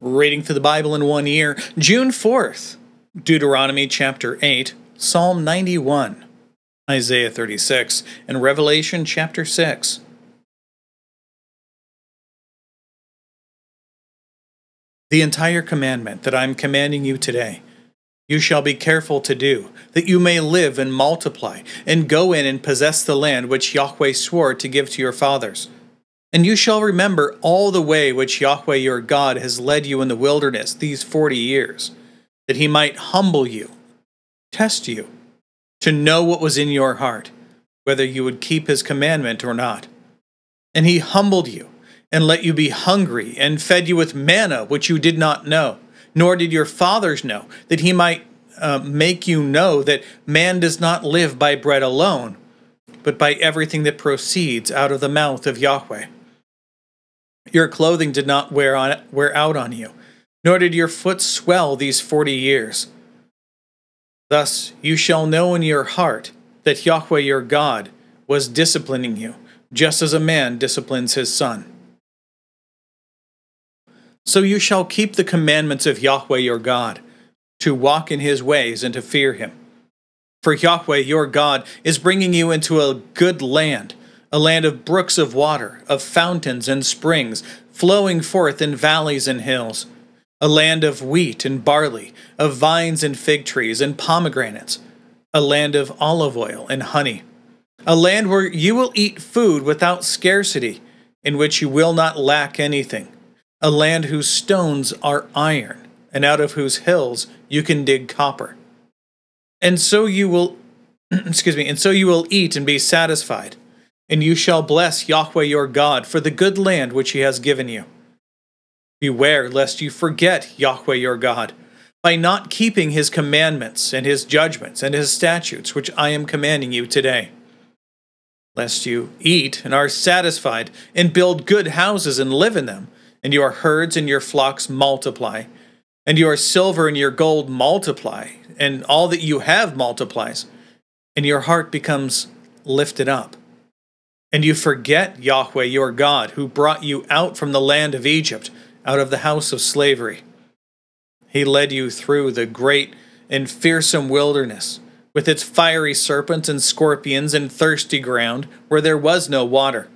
Reading through the Bible in 1 year, June 4th, Deuteronomy chapter 8, Psalm 91, Isaiah 36, and Revelation chapter 6. The entire commandment that I am commanding you today, you shall be careful to do, that you may live and multiply, and go in and possess the land which Yahweh swore to give to your fathers. And you shall remember all the way which Yahweh your God has led you in the wilderness these 40 years, that he might humble you, test you, to know what was in your heart, whether you would keep his commandment or not. And he humbled you, and let you be hungry, and fed you with manna which you did not know, nor did your fathers know, that he might make you know that man does not live by bread alone, but by everything that proceeds out of the mouth of Yahweh. Your clothing did not wear out on you, nor did your foot swell these 40 years. Thus you shall know in your heart that Yahweh your God was disciplining you, just as a man disciplines his son. So you shall keep the commandments of Yahweh your God, to walk in his ways and to fear him. For Yahweh your God is bringing you into a good land, a land of brooks of water, of fountains and springs, flowing forth in valleys and hills, a land of wheat and barley, of vines and fig trees and pomegranates, a land of olive oil and honey, a land where you will eat food without scarcity, in which you will not lack anything, a land whose stones are iron, and out of whose hills you can dig copper. And so you will, and so you will eat and be satisfied. And you shall bless Yahweh your God for the good land which he has given you. Beware lest you forget Yahweh your God, by not keeping his commandments and his judgments and his statutes which I am commanding you today. Lest you eat and are satisfied, and build good houses and live in them, and your herds and your flocks multiply, and your silver and your gold multiply, and all that you have multiplies, and your heart becomes lifted up. And you forget Yahweh your God, who brought you out from the land of Egypt, out of the house of slavery. He led you through the great and fearsome wilderness, with its fiery serpents and scorpions and thirsty ground, where there was no water.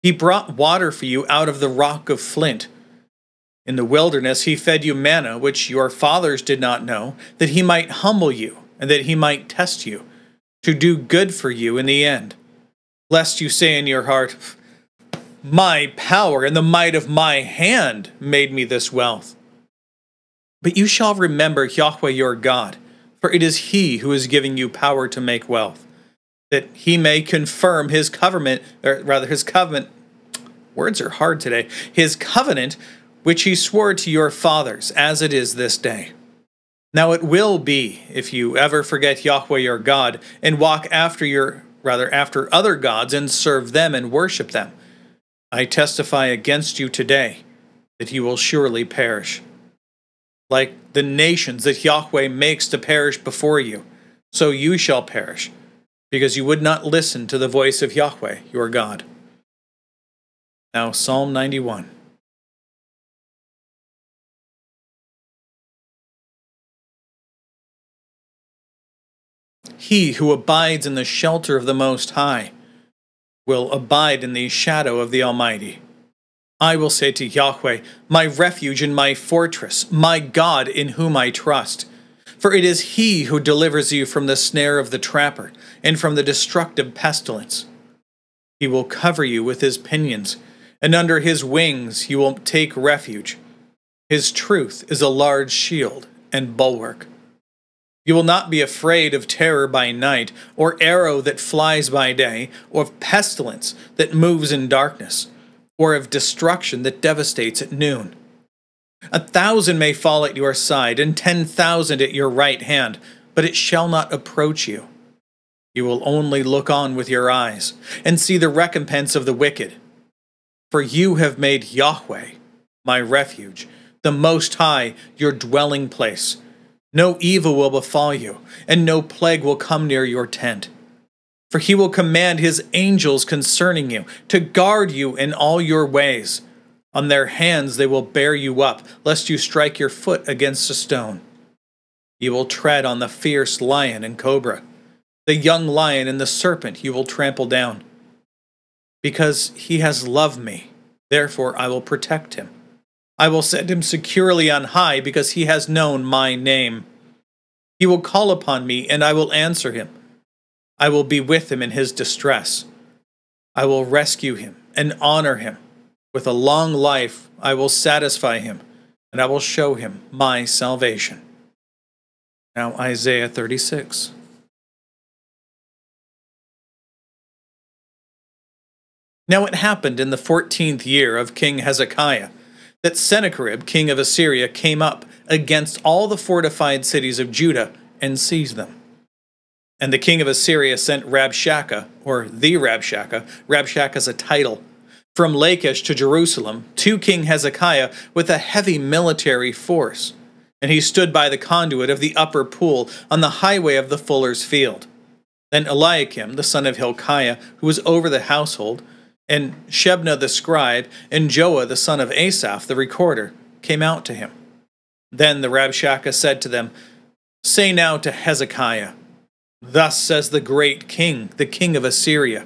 He brought water for you out of the rock of flint. In the wilderness he fed you manna, which your fathers did not know, that he might humble you, and that he might test you, to do good for you in the end. Lest you say in your heart, my power and the might of my hand made me this wealth. But you shall remember Yahweh your God, for it is he who is giving you power to make wealth, that he may confirm his covenant, words are hard today, his covenant, which he swore to your fathers, as it is this day. Now it will be, if you ever forget Yahweh your God, and walk after other gods, and serve them and worship them, I testify against you today that you will surely perish. Like the nations that Yahweh makes to perish before you, so you shall perish, because you would not listen to the voice of Yahweh your God. Now Psalm 91. He who abides in the shelter of the Most High will abide in the shadow of the Almighty. I will say to Yahweh, my refuge and my fortress, my God in whom I trust. For it is he who delivers you from the snare of the trapper and from the destructive pestilence. He will cover you with his pinions, and under his wings you will take refuge. His truth is a large shield and bulwark. You will not be afraid of terror by night, or arrow that flies by day, or of pestilence that moves in darkness, or of destruction that devastates at noon. 1,000 may fall at your side, and 10,000 at your right hand, but it shall not approach you. You will only look on with your eyes, and see the recompense of the wicked. For you have made Yahweh, my refuge, the Most High, your dwelling place. No evil will befall you, and no plague will come near your tent. For he will command his angels concerning you, to guard you in all your ways. On their hands they will bear you up, lest you strike your foot against a stone. You will tread on the fierce lion and cobra. The young lion and the serpent you will trample down. Because he has loved me, therefore I will protect him. I will set him securely on high, because he has known my name. He will call upon me, and I will answer him. I will be with him in his distress. I will rescue him and honor him. With a long life I will satisfy him, and I will show him my salvation. Now Isaiah 36. Now it happened in the 14th year of King Hezekiah that Sennacherib, king of Assyria, came up against all the fortified cities of Judah and seized them. And the king of Assyria sent Rabshakeh, or the Rabshakeh, Rabshakeh is a title, from Lachish to Jerusalem to King Hezekiah with a heavy military force. And he stood by the conduit of the upper pool on the highway of the fuller's field. Then Eliakim, the son of Hilkiah, who was over the household, and Shebna the scribe, and Joah the son of Asaph the recorder, came out to him. Then the Rabshakeh said to them, Say now to Hezekiah, Thus says the great king, the king of Assyria,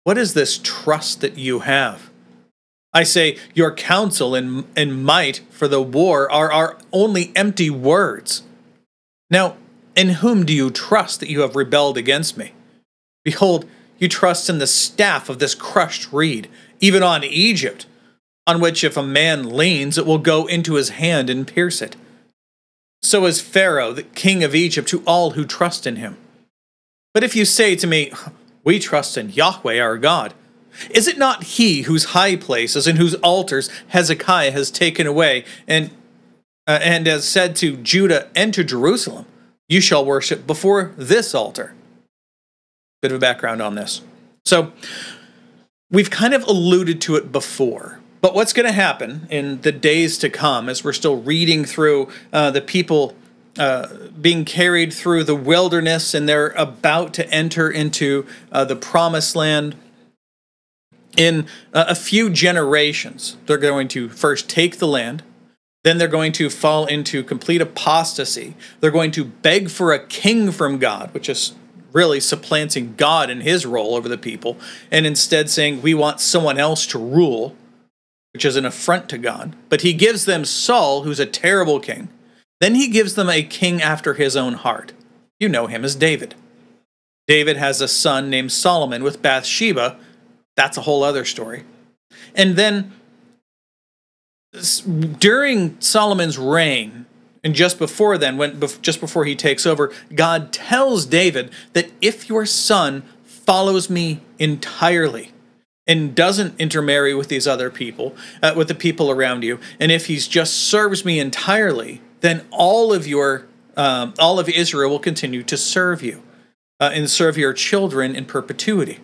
What is this trust that you have? I say, your counsel and might for the war are only empty words. Now, in whom do you trust that you have rebelled against me? Behold, you trust in the staff of this crushed reed, even on Egypt, on which if a man leans, it will go into his hand and pierce it. So is Pharaoh, the king of Egypt, to all who trust in him. But if you say to me, We trust in Yahweh our God, is it not he whose high places and whose altars Hezekiah has taken away, and has said to Judah and to Jerusalem, You shall worship before this altar? Bit of a background on this. So, we've kind of alluded to it before, but what's going to happen in the days to come as we're still reading through the people being carried through the wilderness, and they're about to enter into the promised land. In a few generations, they're going to first take the land, then they're going to fall into complete apostasy. They're going to beg for a king from God, which is really supplanting God in his role over the people, and instead saying, we want someone else to rule, which is an affront to God. But he gives them Saul, who's a terrible king. Then he gives them a king after his own heart. You know him as David. David has a son named Solomon with Bathsheba. That's a whole other story. And then during Solomon's reign, and just before then, just before he takes over, God tells David that if your son follows me entirely and doesn't intermarry with these other people, with the people around you, and if he just serves me entirely, then all of Israel will continue to serve you and serve your children in perpetuity.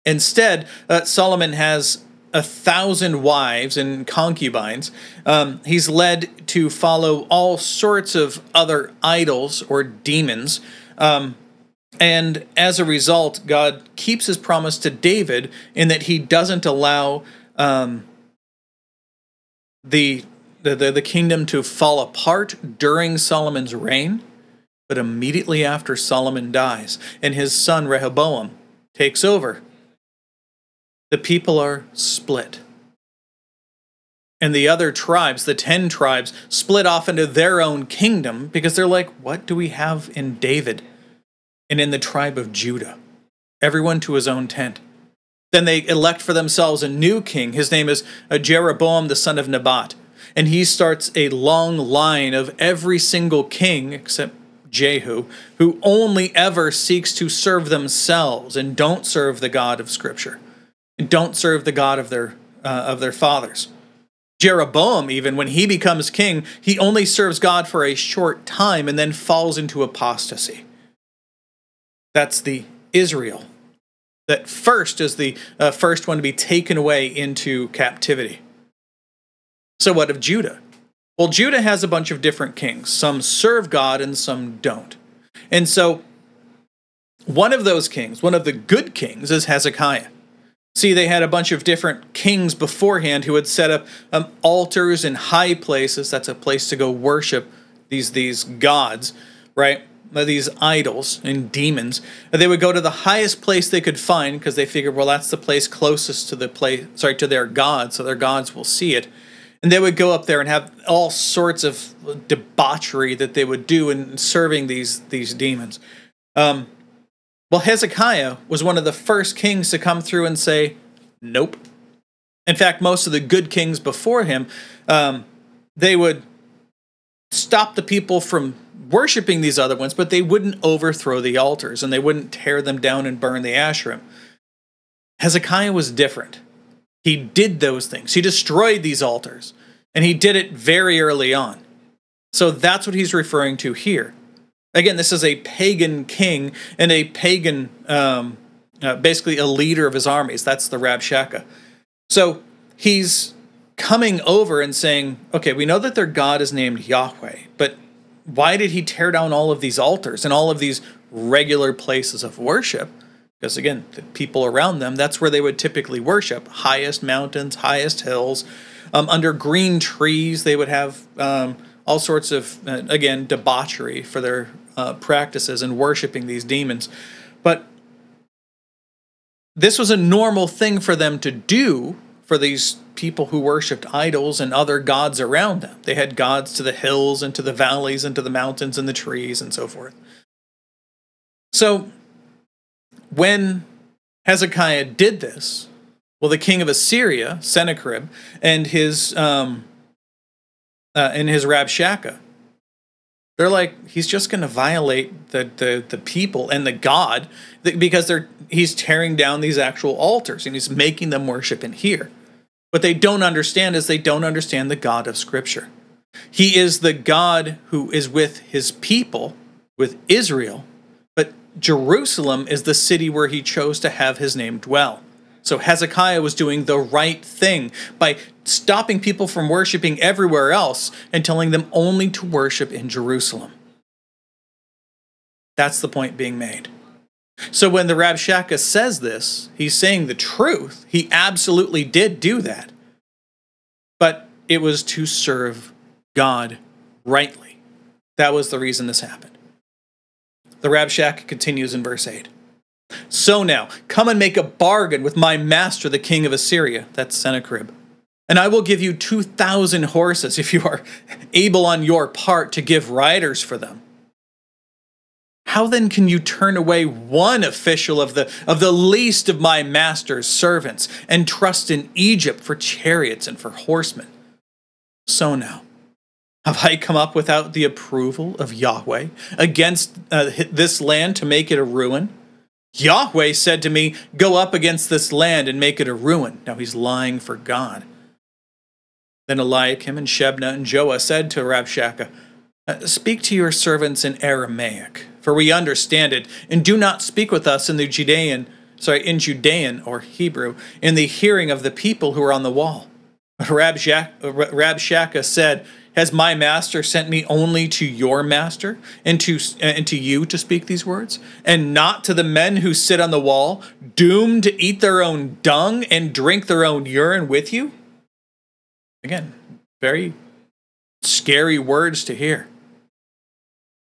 Instead, Solomon has 1,000 wives and concubines. He's led to follow all sorts of other idols or demons. And as a result, God keeps his promise to David in that he doesn't allow the kingdom to fall apart during Solomon's reign, but immediately after Solomon dies and his son Rehoboam takes over, the people are split. And the other tribes, the 10 tribes, split off into their own kingdom because they're like, what do we have in David and in the tribe of Judah? Everyone to his own tent. Then they elect for themselves a new king. His name is Jeroboam, the son of Nebat. And he starts a long line of every single king, except Jehu, who only ever seeks to serve themselves and don't serve the God of Scripture. And don't serve the God of their fathers. Jeroboam, even when he becomes king, he only serves God for a short time and then falls into apostasy. That's the Israel that first is the first one to be taken away into captivity. So what of Judah? Well, Judah has a bunch of different kings. Some serve God and some don't. And so one of those kings, one of the good kings, is Hezekiah. See, they had a bunch of different kings beforehand who had set up altars in high places. That's a place to go worship these gods, right? These idols and demons. They would go to the highest place they could find because they figured, well, that's the place closest to to their god, so their gods will see it. And they would go up there and have all sorts of debauchery that they would do in serving these demons. Well, Hezekiah was one of the first kings to come through and say, nope. In fact, most of the good kings before him, they would stop the people from worshiping these other ones, but they wouldn't overthrow the altars, and they wouldn't tear them down and burn the Asherim. Hezekiah was different. He did those things. He destroyed these altars, and he did it very early on. So that's what he's referring to here. Again, this is a pagan king and a pagan, basically a leader of his armies. That's the Rabshakeh. So he's coming over and saying, okay, we know that their God is named Yahweh, but why did he tear down all of these altars and all of these regular places of worship? Because again, the people around them, that's where they would typically worship. Highest mountains, highest hills. Under green trees, they would have all sorts of, again, debauchery for their practices and worshiping these demons. But this was a normal thing for them to do for these people who worshipped idols and other gods around them. They had gods to the hills and to the valleys and to the mountains and the trees and so forth. So when Hezekiah did this, well, the king of Assyria, Sennacherib, and his Rabshakeh, they're like, he's just going to violate the people and the God because he's tearing down these actual altars and he's making them worship in here. What they don't understand is they don't understand the God of Scripture. He is the God who is with his people, with Israel, but Jerusalem is the city where he chose to have his name dwell. So Hezekiah was doing the right thing by stopping people from worshiping everywhere else and telling them only to worship in Jerusalem. That's the point being made. So when the Rabshakeh says this, he's saying the truth. He absolutely did do that. But it was to serve God rightly. That was the reason this happened. The Rabshakeh continues in verse 8. So now, come and make a bargain with my master, the king of Assyria, that's Sennacherib, and I will give you 2,000 horses if you are able on your part to give riders for them. How then can you turn away one official of the least of my master's servants and trust in Egypt for chariots and for horsemen? So now, have I come up without the approval of Yahweh against this land to make it a ruin? Yahweh said to me, go up against this land and make it a ruin. Now he's lying for God. Then Eliakim and Shebna and Joah said to Rabshakeh, speak to your servants in Aramaic, for we understand it, and do not speak with us in Judean or Hebrew, in the hearing of the people who are on the wall. Rabshakeh said, has my master sent me only to your master and to you to speak these words, and not to the men who sit on the wall, doomed to eat their own dung and drink their own urine with you? Again, very scary words to hear.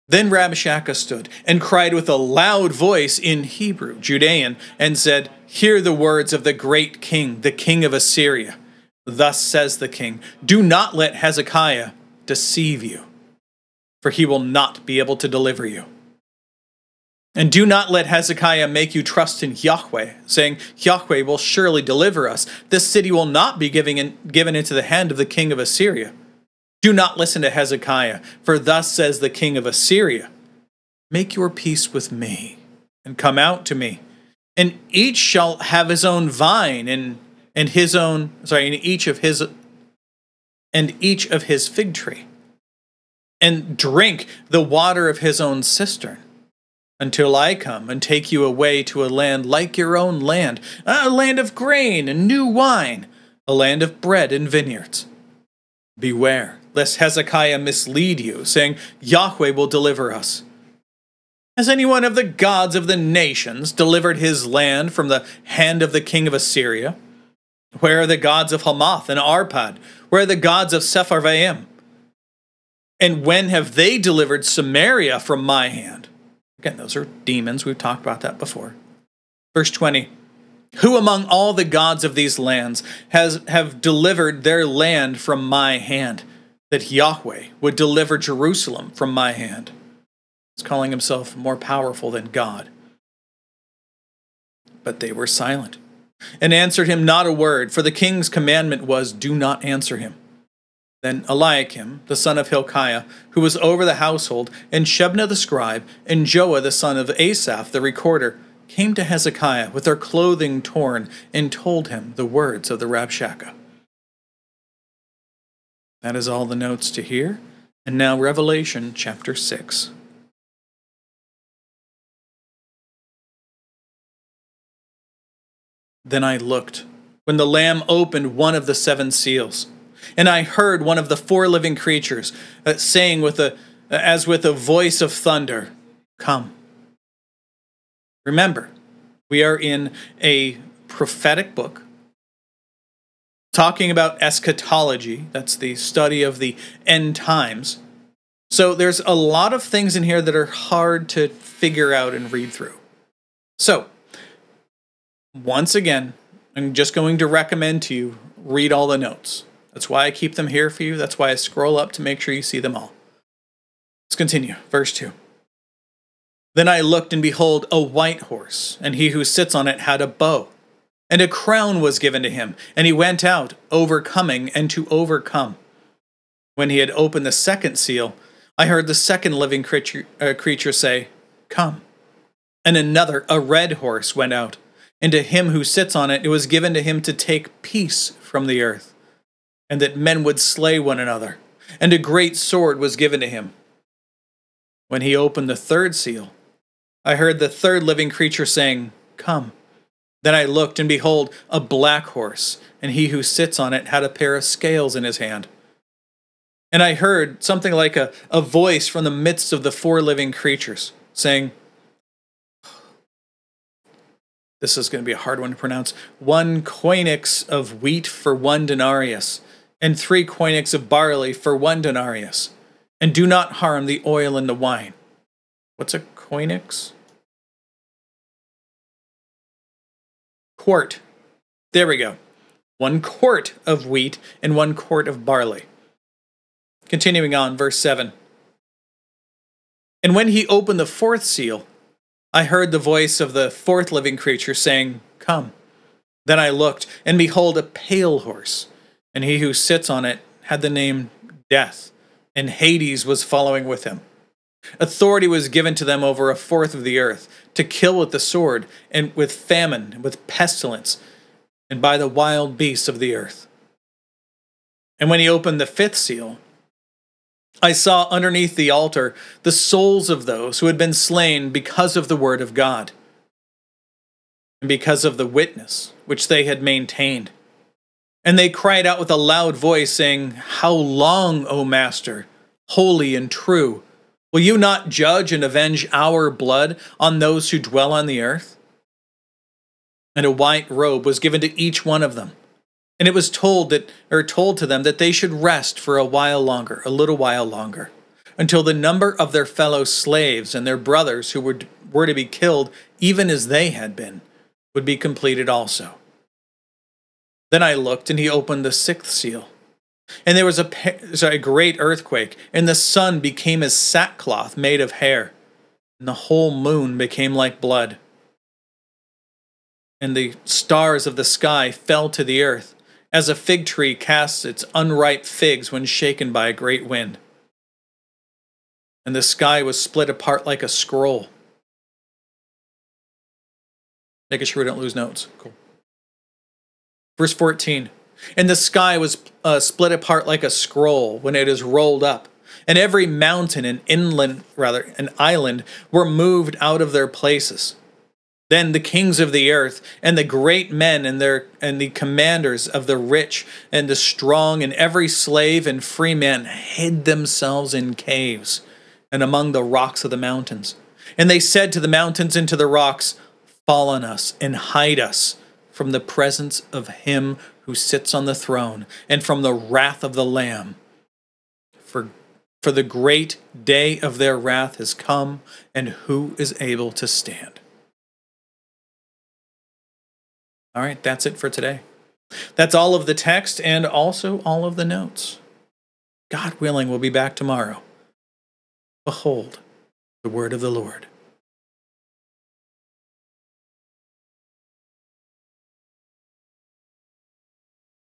Then Rabshakeh stood and cried with a loud voice in Hebrew, Judean, and said, hear the words of the great king, the king of Assyria. Thus says the king, do not let Hezekiah deceive you, for he will not be able to deliver you. And do not let Hezekiah make you trust in Yahweh, saying, Yahweh will surely deliver us. This city will not be given into the hand of the king of Assyria. Do not listen to Hezekiah, for thus says the king of Assyria, make your peace with me, and come out to me, and each shall have his own vine, and each of his fig tree, and drink the water of his own cistern, until I come and take you away to a land like your own land, a land of grain and new wine, a land of bread and vineyards. Beware, lest Hezekiah mislead you, saying, Yahweh will deliver us. Has any one of the gods of the nations delivered his land from the hand of the king of Assyria? Where are the gods of Hamath and Arpad? Where are the gods of Sepharvaim? And when have they delivered Samaria from my hand? Again, those are demons. We've talked about that before. Verse 20. Who among all the gods of these lands have delivered their land from my hand, that Yahweh would deliver Jerusalem from my hand? He's calling himself more powerful than God. But they were silent, and answered him not a word, for the king's commandment was, do not answer him. Then Eliakim, the son of Hilkiah, who was over the household, and Shebna the scribe, and Joah the son of Asaph the recorder, came to Hezekiah with their clothing torn, and told him the words of the Rabshakeh. That is all the notes to here. And now Revelation chapter 6. Then I looked, when the Lamb opened one of the 7 seals, and I heard one of the 4 living creatures saying as with a voice of thunder, come. Remember, we are in a prophetic book talking about eschatology. That's the study of the end times. So there's a lot of things in here that are hard to figure out and read through. So, once again, I'm just going to recommend to you, read all the notes. That's why I keep them here for you. That's why I scroll up to make sure you see them all. Let's continue. Verse 2. Then I looked, and behold, a white horse, and he who sits on it had a bow, and a crown was given to him, and he went out, overcoming and to overcome. When he had opened the 2nd seal, I heard the 2nd living creature say, come. And another, a red horse, went out, and to him who sits on it, it was given to him to take peace from the earth, and that men would slay one another, and a great sword was given to him. When he opened the 3rd seal, I heard the 3rd living creature saying, come. Then I looked, and behold, a black horse, and he who sits on it had a pair of scales in his hand. And I heard something like a voice from the midst of the 4 living creatures, saying, this is going to be a hard one to pronounce, 1 koinix of wheat for 1 denarius, and 3 koinix of barley for 1 denarius, and do not harm the oil and the wine. What's a koinix? Quart. There we go. 1 quart of wheat and 1 quart of barley. Continuing on, verse 7. And when he opened the 4th seal, I heard the voice of the 4th living creature saying, come. Then I looked, and behold, a pale horse, and he who sits on it had the name Death, and Hades was following with him. Authority was given to them over 1/4 of the earth, to kill with the sword, and with famine, and with pestilence, and by the wild beasts of the earth. And when he opened the 5th seal, I saw underneath the altar the souls of those who had been slain because of the word of God, and because of the witness which they had maintained. And they cried out with a loud voice, saying, how long, O Master, holy and true, will you not judge and avenge our blood on those who dwell on the earth? And a white robe was given to each one of them, and it was told to them that they should rest for a little while longer, until the number of their fellow slaves and their brothers who were to be killed, even as they had been, would be completed also. Then I looked, and he opened the 6th seal. And there was a great earthquake, and the sun became as sackcloth made of hair, and the whole moon became like blood. And the stars of the sky fell to the earth, as a fig tree casts its unripe figs when shaken by a great wind. And the sky was split apart like a scroll. Making sure we don't lose notes. Cool. Verse 14. And the sky was split apart like a scroll when it is rolled up, and every mountain and an island were moved out of their places. Then the kings of the earth and the great men and the commanders of the rich and the strong and every slave and free man hid themselves in caves and among the rocks of the mountains. And they said to the mountains and to the rocks, fall on us and hide us from the presence of him who sits on the throne and from the wrath of the Lamb. For the great day of their wrath has come, and who is able to stand? All right, that's it for today. That's all of the text and also all of the notes. God willing, we'll be back tomorrow. Behold, the word of the Lord.